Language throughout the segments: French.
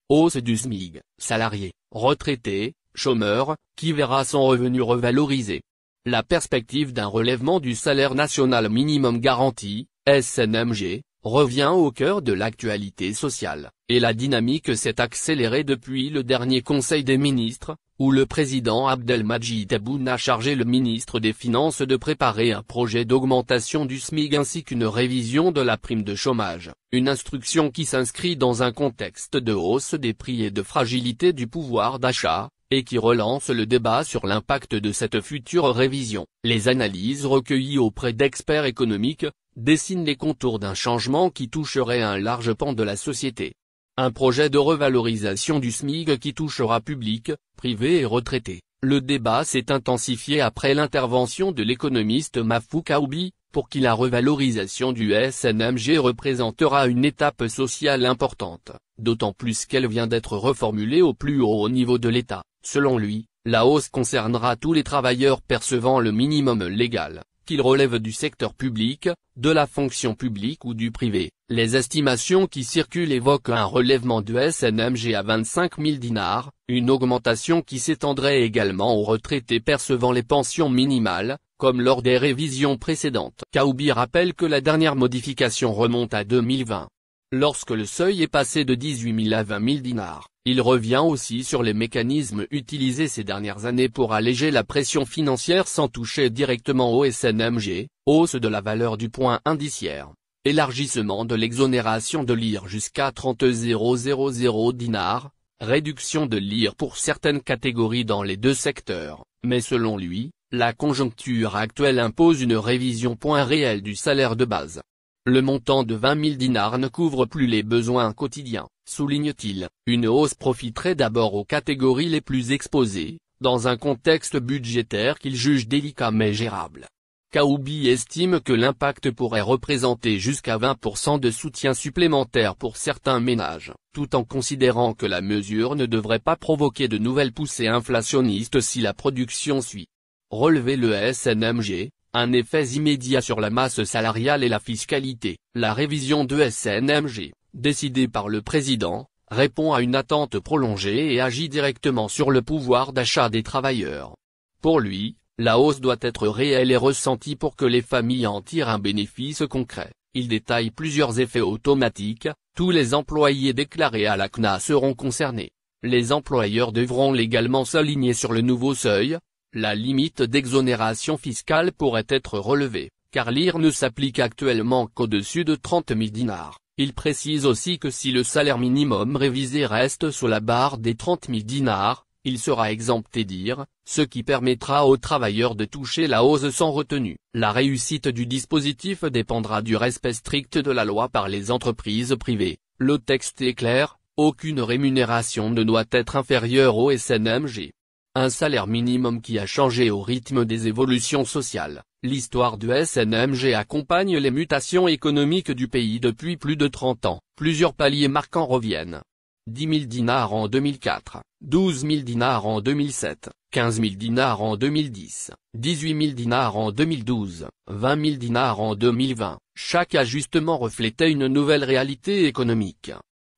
hausse du SMIC, salariés, retraités, chômeurs, qui verra son revenu revalorisé. La perspective d'un relèvement du salaire national minimum garanti, SNMG, revient au cœur de l'actualité sociale, et la dynamique s'est accélérée depuis le dernier Conseil des ministres, où le président Abdelmadjid Tebboune a chargé le ministre des Finances de préparer un projet d'augmentation du SMIC ainsi qu'une révision de la prime de chômage, une instruction qui s'inscrit dans un contexte de hausse des prix et de fragilité du pouvoir d'achat, et qui relance le débat sur l'impact de cette future révision. Les analyses recueillies auprès d'experts économiques dessinent les contours d'un changement qui toucherait un large pan de la société. Un projet de revalorisation du SMIC qui touchera public, privé et retraités. Le débat s'est intensifié après l'intervention de l'économiste Mafou Kaoubi, pour qui la revalorisation du SNMG représentera une étape sociale importante, d'autant plus qu'elle vient d'être reformulée au plus haut niveau de l'État. Selon lui, la hausse concernera tous les travailleurs percevant le minimum légal, qu'ils relèvent du secteur public, de la fonction publique ou du privé. Les estimations qui circulent évoquent un relèvement du SNMG à 25 000 dinars, une augmentation qui s'étendrait également aux retraités percevant les pensions minimales, comme lors des révisions précédentes. Kaoubi rappelle que la dernière modification remonte à 2020. Lorsque le seuil est passé de 18 000 à 20 000 dinars, il revient aussi sur les mécanismes utilisés ces dernières années pour alléger la pression financière sans toucher directement au SNMG, hausse de la valeur du point indiciaire, élargissement de l'exonération de l'IR jusqu'à 30 000 dinars, réduction de l'IR pour certaines catégories dans les deux secteurs, mais selon lui, la conjoncture actuelle impose une révision point réel du salaire de base. Le montant de 20 000 dinars ne couvre plus les besoins quotidiens, souligne-t-il. Une hausse profiterait d'abord aux catégories les plus exposées, dans un contexte budgétaire qu'il juge délicat mais gérable. Kaoubi estime que l'impact pourrait représenter jusqu'à 20% de soutien supplémentaire pour certains ménages, tout en considérant que la mesure ne devrait pas provoquer de nouvelles poussées inflationnistes si la production suit. Relever le SNMG, un effet immédiat sur la masse salariale et la fiscalité. La révision de SNMG, décidée par le président, répond à une attente prolongée et agit directement sur le pouvoir d'achat des travailleurs. Pour lui, la hausse doit être réelle et ressentie pour que les familles en tirent un bénéfice concret. Il détaille plusieurs effets automatiques. Tous les employés déclarés à la CNA seront concernés. Les employeurs devront légalement s'aligner sur le nouveau seuil. La limite d'exonération fiscale pourrait être relevée, car l'IR ne s'applique actuellement qu'au-dessus de 30 000 dinars. Il précise aussi que si le salaire minimum révisé reste sous la barre des 30 000 dinars, il sera exempté d'IR, ce qui permettra aux travailleurs de toucher la hausse sans retenue. La réussite du dispositif dépendra du respect strict de la loi par les entreprises privées. Le texte est clair, aucune rémunération ne doit être inférieure au SNMG. Un salaire minimum qui a changé au rythme des évolutions sociales. L'histoire du SNMG accompagne les mutations économiques du pays depuis plus de 30 ans. Plusieurs paliers marquants reviennent. 10 000 dinars en 2004, 12 000 dinars en 2007, 15 000 dinars en 2010, 18 000 dinars en 2012, 20 000 dinars en 2020. Chaque ajustement reflétait une nouvelle réalité économique.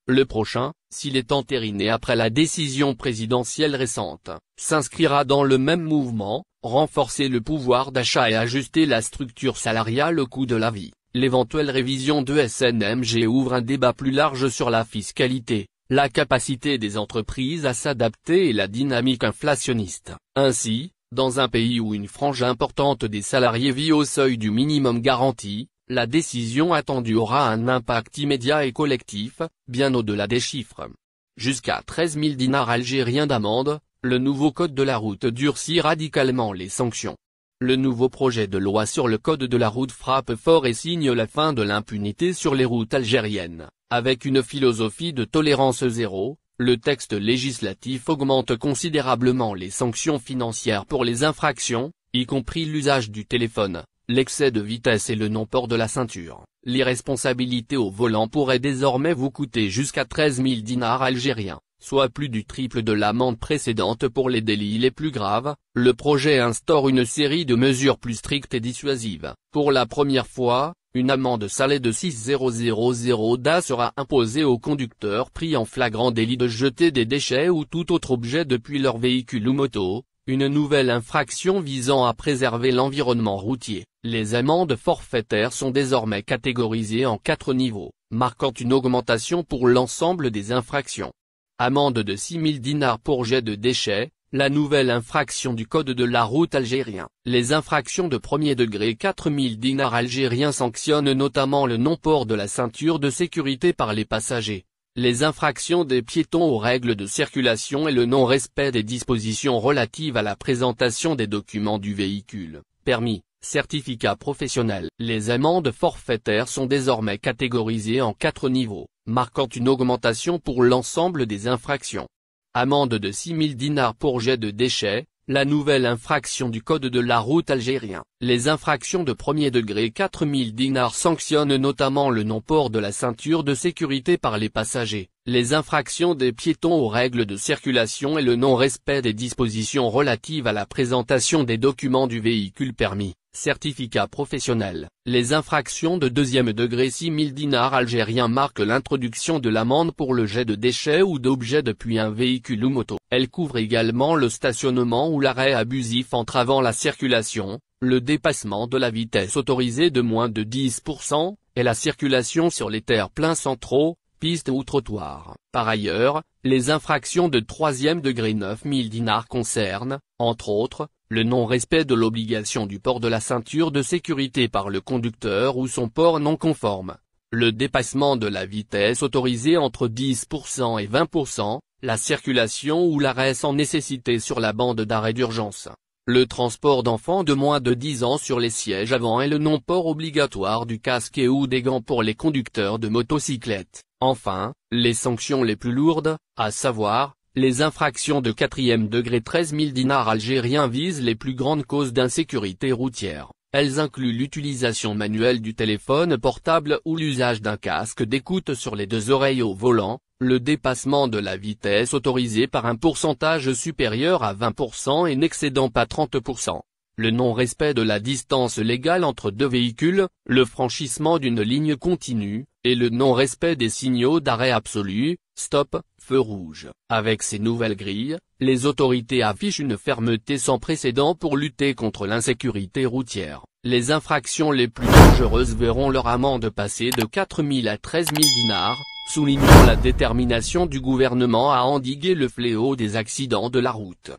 Le prochain, s'il est entériné après la décision présidentielle récente, s'inscrira dans le même mouvement, renforcer le pouvoir d'achat et ajuster la structure salariale au coût de la vie. L'éventuelle révision de SNMG ouvre un débat plus large sur la fiscalité, la capacité des entreprises à s'adapter et la dynamique inflationniste. Ainsi, dans un pays où une frange importante des salariés vit au seuil du minimum garanti, la décision attendue aura un impact immédiat et collectif, bien au-delà des chiffres. Jusqu'à 13 000 dinars algériens d'amende, le nouveau code de la route durcit radicalement les sanctions. Le nouveau projet de loi sur le code de la route frappe fort et signe la fin de l'impunité sur les routes algériennes. Avec une philosophie de tolérance zéro, le texte législatif augmente considérablement les sanctions financières pour les infractions, y compris l'usage du téléphone, l'excès de vitesse et le non-port de la ceinture. L'irresponsabilité au volant pourrait désormais vous coûter jusqu'à 13 000 dinars algériens, soit plus du triple de l'amende précédente pour les délits les plus graves. Le projet instaure une série de mesures plus strictes et dissuasives. Pour la première fois, Une amende salée de 6 000 DA sera imposée aux conducteurs pris en flagrant délit de jeter des déchets ou tout autre objet depuis leur véhicule ou moto, une nouvelle infraction visant à préserver l'environnement routier. Les amendes forfaitaires sont désormais catégorisées en 4 niveaux, marquant une augmentation pour l'ensemble des infractions. Amende de 6 000 dinars pour jet de déchets, la nouvelle infraction du code de la route algérien. Les infractions de premier degré 4 000 dinars algériens sanctionnent notamment le non-port de la ceinture de sécurité par les passagers, les infractions des piétons aux règles de circulation et le non-respect des dispositions relatives à la présentation des documents du véhicule, permis, certificat professionnel. Les amendes forfaitaires sont désormais catégorisées en 4 niveaux, marquant une augmentation pour l'ensemble des infractions. Amende de 6 000 dinars pour jet de déchets, la nouvelle infraction du code de la route algérien. Les infractions de premier degré 4 000 dinars sanctionnent notamment le non-port de la ceinture de sécurité par les passagers, les infractions des piétons aux règles de circulation et le non-respect des dispositions relatives à la présentation des documents du véhicule permis, certificat professionnel. Les infractions de deuxième degré 6 000 dinars algériens marquent l'introduction de l'amende pour le jet de déchets ou d'objets depuis un véhicule ou moto. Elle couvre également le stationnement ou l'arrêt abusif entravant la circulation, le dépassement de la vitesse autorisée de moins de 10%, et la circulation sur les terre-pleins centraux, pistes ou trottoirs. Par ailleurs, les infractions de troisième degré 9 000 dinars concernent, entre autres, le non-respect de l'obligation du port de la ceinture de sécurité par le conducteur ou son port non conforme, le dépassement de la vitesse autorisée entre 10% et 20%, la circulation ou l'arrêt sans nécessité sur la bande d'arrêt d'urgence, le transport d'enfants de moins de 10 ans sur les sièges avant et le non-port obligatoire du casque et ou des gants pour les conducteurs de motocyclettes. Enfin, les sanctions les plus lourdes, à savoir, les infractions de quatrième degré 13 000 dinars algériens visent les plus grandes causes d'insécurité routière. Elles incluent l'utilisation manuelle du téléphone portable ou l'usage d'un casque d'écoute sur les 2 oreilles au volant, le dépassement de la vitesse autorisée par un pourcentage supérieur à 20% et n'excédant pas 30%. Le non-respect de la distance légale entre 2 véhicules, le franchissement d'une ligne continue, et le non-respect des signaux d'arrêt absolu, stop, feu rouge. Avec ces nouvelles grilles, les autorités affichent une fermeté sans précédent pour lutter contre l'insécurité routière. Les infractions les plus dangereuses verront leur amende passer de 4 000 à 13 000 dinars, soulignant la détermination du gouvernement à endiguer le fléau des accidents de la route.